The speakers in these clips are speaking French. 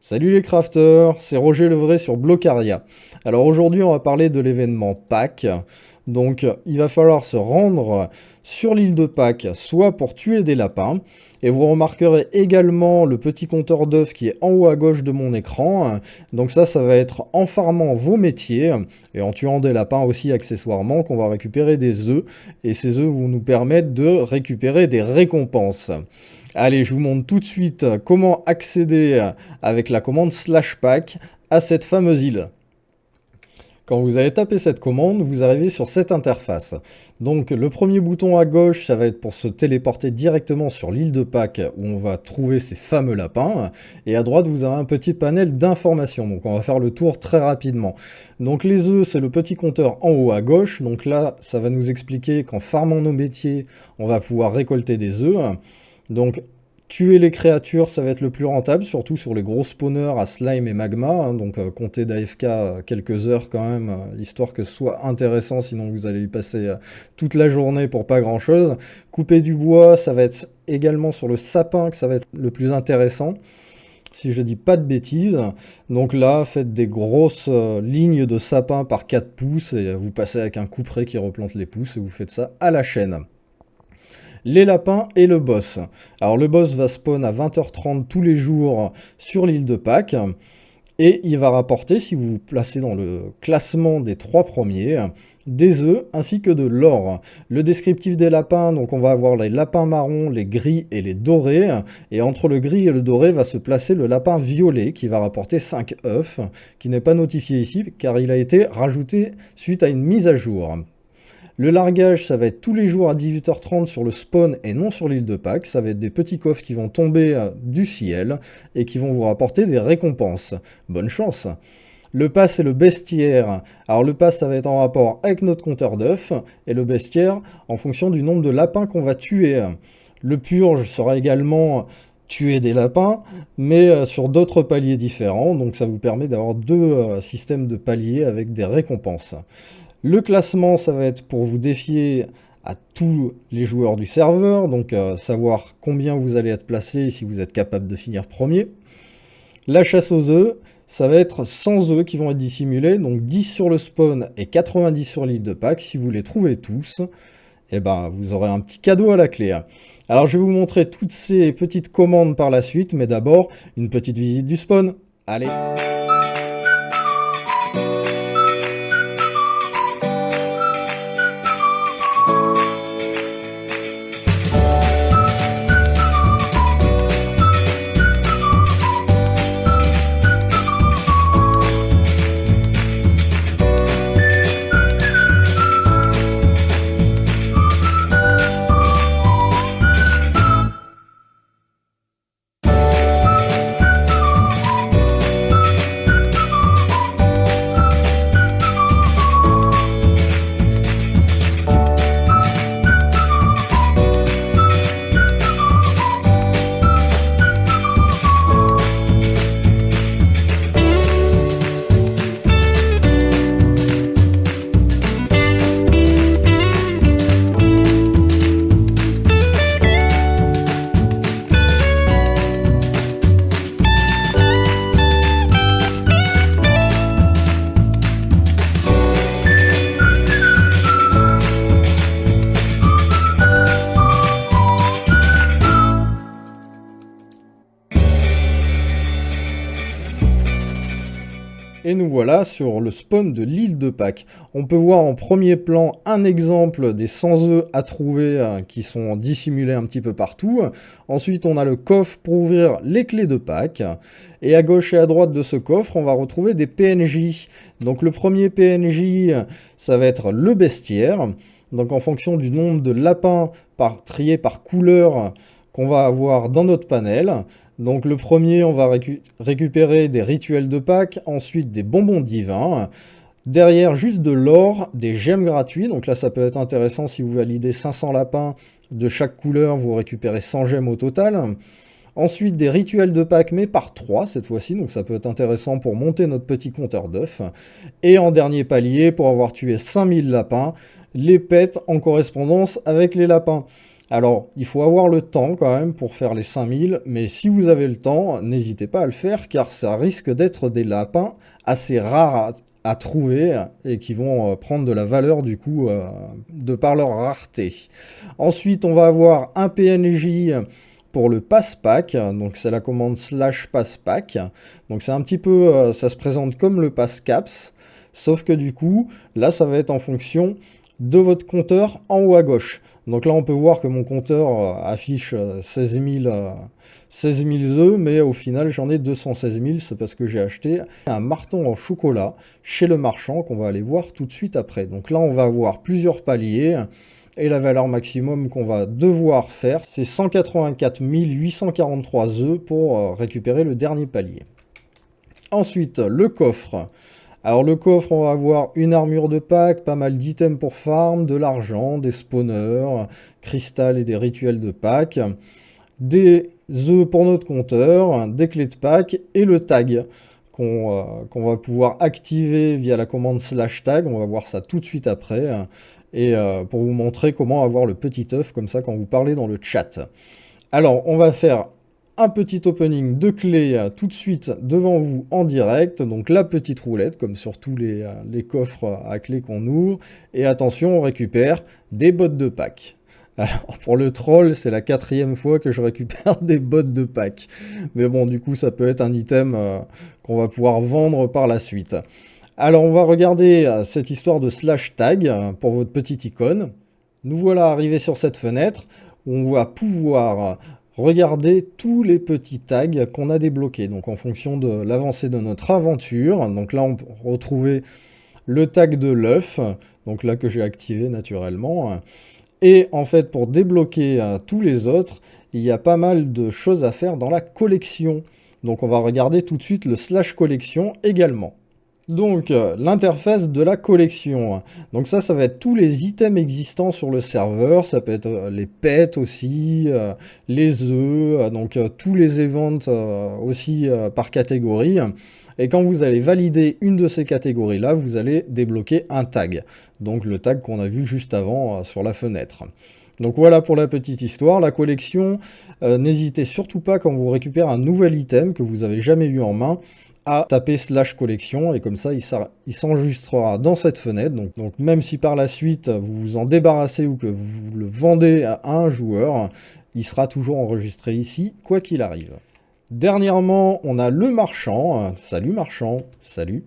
Salut les crafters, c'est Roger Levray sur Blocaria. Alors aujourd'hui on va parler de l'événement Pâques. Donc il va falloir se rendre sur l'île de Pâques, soit pour tuer des lapins, et vous remarquerez également le petit compteur d'œufs qui est en haut à gauche de mon écran. Donc ça va être en farmant vos métiers, et en tuant des lapins aussi accessoirement, qu'on va récupérer des œufs, et ces œufs vont nous permettre de récupérer des récompenses. Allez, je vous montre tout de suite comment accéder avec la commande /pack à cette fameuse île. Quand vous avez tapé cette commande, vous arrivez sur cette interface. Donc le premier bouton à gauche, ça va être pour se téléporter directement sur l'île de Pâques où on va trouver ces fameux lapins. Et à droite, vous avez un petit panel d'informations. Donc on va faire le tour très rapidement. Donc les œufs, c'est le petit compteur en haut à gauche. Donc là, ça va nous expliquer qu'en farmant nos métiers, on va pouvoir récolter des œufs. Donc tuer les créatures, ça va être le plus rentable, surtout sur les gros spawners à slime et magma, donc comptez d'AFK quelques heures quand même, histoire que ce soit intéressant, sinon vous allez y passer toute la journée pour pas grand chose. Couper du bois, ça va être également sur le sapin que ça va être le plus intéressant, si je dis pas de bêtises. Donc là, faites des grosses lignes de sapin par 4 pouces, et vous passez avec un couperet qui replante les pouces, et vous faites ça à la chaîne. Les lapins et le boss. Alors le boss va spawn à 20h30 tous les jours sur l'île de Pâques. Et il va rapporter, si vous vous placez dans le classement des 3 premiers, des œufs ainsi que de l'or. Le descriptif des lapins, donc on va avoir les lapins marrons, les gris et les dorés. Et entre le gris et le doré va se placer le lapin violet qui va rapporter 5 œufs, qui n'est pas notifié ici car il a été rajouté suite à une mise à jour. Le largage, ça va être tous les jours à 18h30 sur le spawn et non sur l'île de Pâques. Ça va être des petits coffres qui vont tomber du ciel et qui vont vous rapporter des récompenses. Bonne chance! Le pass et le bestiaire. Alors le pass, ça va être en rapport avec notre compteur d'œufs et le bestiaire en fonction du nombre de lapins qu'on va tuer. Le purge sera également tuer des lapins, mais sur d'autres paliers différents. Donc ça vous permet d'avoir 2 systèmes de paliers avec des récompenses. Le classement, ça va être pour vous défier à tous les joueurs du serveur, donc savoir combien vous allez être placé et si vous êtes capable de finir premier. La chasse aux œufs, ça va être 100 œufs qui vont être dissimulés, donc 10 sur le spawn et 90 sur l'île de Pâques. Si vous les trouvez tous, eh ben, vous aurez un petit cadeau à la clé. Alors je vais vous montrer toutes ces petites commandes par la suite, mais d'abord, une petite visite du spawn. Allez! Et nous voilà sur le spawn de l'île de Pâques. On peut voir en premier plan un exemple des 100 œufs à trouver qui sont dissimulés un petit peu partout. Ensuite, on a le coffre pour ouvrir les clés de Pâques. Et à gauche et à droite de ce coffre, on va retrouver des PNJ. Donc le premier PNJ, ça va être le bestiaire. Donc en fonction du nombre de lapins triés par couleur qu'on va avoir dans notre panel. Donc le premier, on va récupérer des rituels de Pâques, ensuite des bonbons divins, derrière juste de l'or, des gemmes gratuits, donc là ça peut être intéressant si vous validez 500 lapins de chaque couleur, vous récupérez 100 gemmes au total. Ensuite des rituels de Pâques mais par 3 cette fois-ci, donc ça peut être intéressant pour monter notre petit compteur d'œufs. Et en dernier palier, pour avoir tué 5000 lapins, les pets en correspondance avec les lapins. Alors, il faut avoir le temps quand même pour faire les 5000, mais si vous avez le temps, n'hésitez pas à le faire, car ça risque d'être des lapins assez rares à trouver et qui vont prendre de la valeur du coup de par leur rareté. Ensuite, on va avoir un PNJ pour le pass-pack, donc c'est la commande /pass-pack. Donc c'est un petit peu, ça se présente comme le pass-caps, sauf que du coup, là ça va être en fonction de votre compteur en haut à gauche. Donc là on peut voir que mon compteur affiche 16 000 œufs, mais au final j'en ai 216 000, c'est parce que j'ai acheté un marteau en chocolat chez le marchand qu'on va aller voir tout de suite après. Donc là on va avoir plusieurs paliers, et la valeur maximum qu'on va devoir faire, c'est 184 843 œufs pour récupérer le dernier palier. Ensuite, le coffre. Alors le coffre, on va avoir une armure de pack, pas mal d'items pour farm, de l'argent, des spawners, cristal et des rituels de pack, des œufs pour notre compteur, des clés de pack et le tag qu'on va pouvoir activer via la commande /tag. On va voir ça tout de suite après. Et pour vous montrer comment avoir le petit œuf comme ça quand vous parlez dans le chat. Alors on va faire un petit opening de clés tout de suite devant vous en direct, donc la petite roulette comme sur tous les coffres à clés qu'on ouvre, et attention on récupère des bottes de pack. Alors pour le troll c'est la 4e fois que je récupère des bottes de pack, mais bon du coup ça peut être un item qu'on va pouvoir vendre par la suite. Alors on va regarder cette histoire de /tag pour votre petite icône. Nous voilà arrivés sur cette fenêtre où on va pouvoir regarder tous les petits tags qu'on a débloqués. Donc en fonction de l'avancée de notre aventure. Donc là on peut retrouver le tag de l'œuf, donc là que j'ai activé naturellement. Et en fait pour débloquer tous les autres, il y a pas mal de choses à faire dans la collection. Donc on va regarder tout de suite le /collection également. Donc, l'interface de la collection. Donc ça va être tous les items existants sur le serveur. Ça peut être les pets aussi, les œufs, donc tous les events aussi par catégorie. Et quand vous allez valider une de ces catégories-là, vous allez débloquer un tag. Donc le tag qu'on a vu juste avant sur la fenêtre. Donc voilà pour la petite histoire. La collection, n'hésitez surtout pas quand vous récupérez un nouvel item que vous n'avez jamais eu en main, à taper /collection, et comme ça il s'enregistrera dans cette fenêtre. Donc même si par la suite vous vous en débarrassez ou que vous le vendez à un joueur, il sera toujours enregistré ici, quoi qu'il arrive. Dernièrement, on a le marchand. Salut marchand, salut.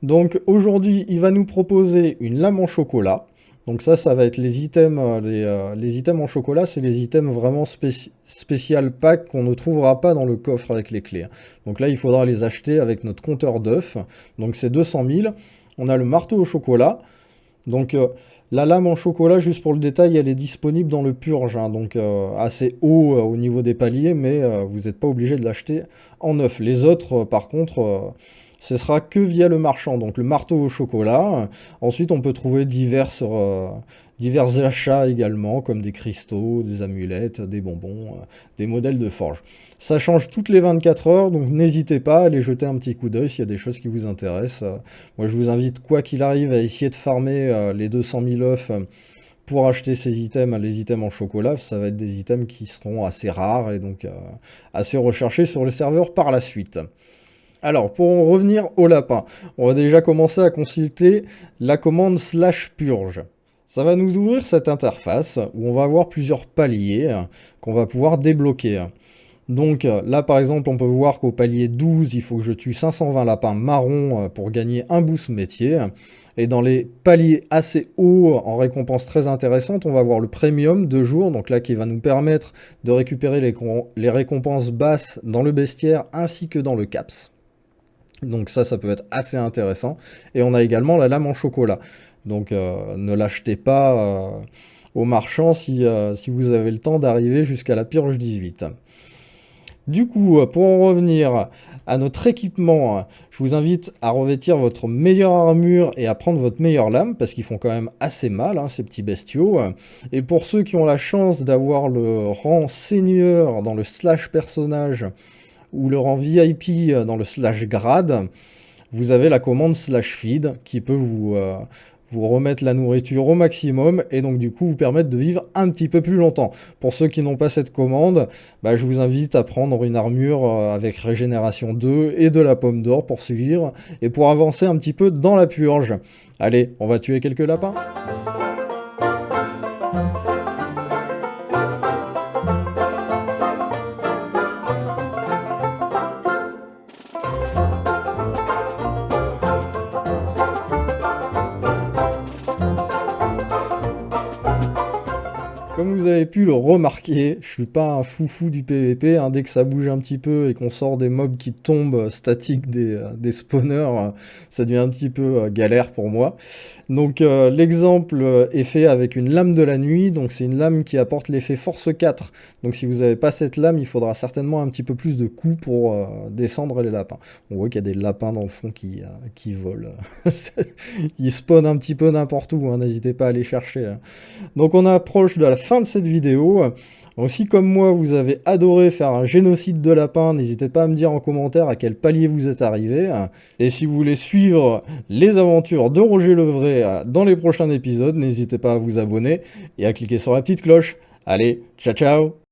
Donc aujourd'hui, il va nous proposer une lame en chocolat. Donc ça va être les items, les items en chocolat, c'est les items vraiment spécial pack qu'on ne trouvera pas dans le coffre avec les clés. Donc là, il faudra les acheter avec notre compteur d'œufs. Donc c'est 200 000. On a le marteau au chocolat. Donc la lame en chocolat, juste pour le détail, elle est disponible dans le purge. Donc assez haut au niveau des paliers, mais vous n'êtes pas obligé de l'acheter en œuf. Les autres, par contre... ce sera que via le marchand, donc le marteau au chocolat. Ensuite, on peut trouver divers achats également, comme des cristaux, des amulettes, des bonbons, des modèles de forge. Ça change toutes les 24 heures, donc n'hésitez pas à aller jeter un petit coup d'œil s'il y a des choses qui vous intéressent. Moi, je vous invite, quoi qu'il arrive, à essayer de farmer les 200 000 œufs pour acheter ces items, les items en chocolat. Ça va être des items qui seront assez rares et donc assez recherchés sur le serveur par la suite. Alors, pour en revenir au lapin, on va déjà commencer à consulter la commande /purge. Ça va nous ouvrir cette interface où on va avoir plusieurs paliers qu'on va pouvoir débloquer. Donc là, par exemple, on peut voir qu'au palier 12, il faut que je tue 520 lapins marrons pour gagner un boost métier. Et dans les paliers assez hauts, en récompense très intéressante, on va avoir le premium 2 jours, donc là qui va nous permettre de récupérer les récompenses basses dans le bestiaire ainsi que dans le caps. Donc ça peut être assez intéressant. Et on a également la lame en chocolat. Donc ne l'achetez pas au marchand si vous avez le temps d'arriver jusqu'à la purge 18. Du coup, pour en revenir à notre équipement, je vous invite à revêtir votre meilleure armure et à prendre votre meilleure lame, parce qu'ils font quand même assez mal, ces petits bestiaux. Et pour ceux qui ont la chance d'avoir le rang seigneur dans le /personnage, ou le rang VIP dans le /grade, vous avez la commande /feed qui peut vous vous remettre la nourriture au maximum et donc du coup vous permettre de vivre un petit peu plus longtemps. Pour ceux qui n'ont pas cette commande, je vous invite à prendre une armure avec régénération 2 et de la pomme d'or pour suivre et pour avancer un petit peu dans la purge. Allez, on va tuer quelques lapins. Comme vous avez pu le remarquer, je suis pas un foufou du PVP, hein. Dès que ça bouge un petit peu et qu'on sort des mobs qui tombent statiques des spawners, ça devient un petit peu galère pour moi. Donc l'exemple est fait avec une lame de la nuit, donc c'est une lame qui apporte l'effet force 4. Donc si vous n'avez pas cette lame, il faudra certainement un petit peu plus de coups pour descendre les lapins. On voit qu'il y a des lapins dans le fond qui volent. Ils spawnent un petit peu n'importe où, hein, n'hésitez pas à les chercher, hein. Donc on approche de la fin de cette vidéo. Donc si comme moi vous avez adoré faire un génocide de lapins, n'hésitez pas à me dire en commentaire à quel palier vous êtes arrivé. Et si vous voulez suivre les aventures de Roger Levray dans les prochains épisodes, n'hésitez pas à vous abonner et à cliquer sur la petite cloche. Allez, ciao ciao!